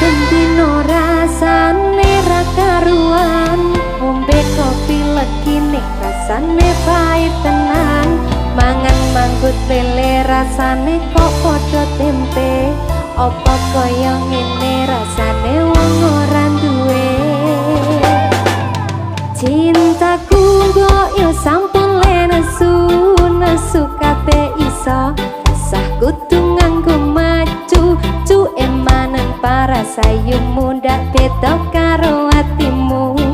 Dino rasane ra karuan, ngombe kopi legi nek rasane pahit tenan. Mangan manggut lele rasane kok padha tempe, apa kaya ngene rasane wong ora duwe. Cintaku kok yo sampun lenesu, nesu kate iso sah kudu nganggo maju. Cu emanen para sayumu ndak beda karo atimu.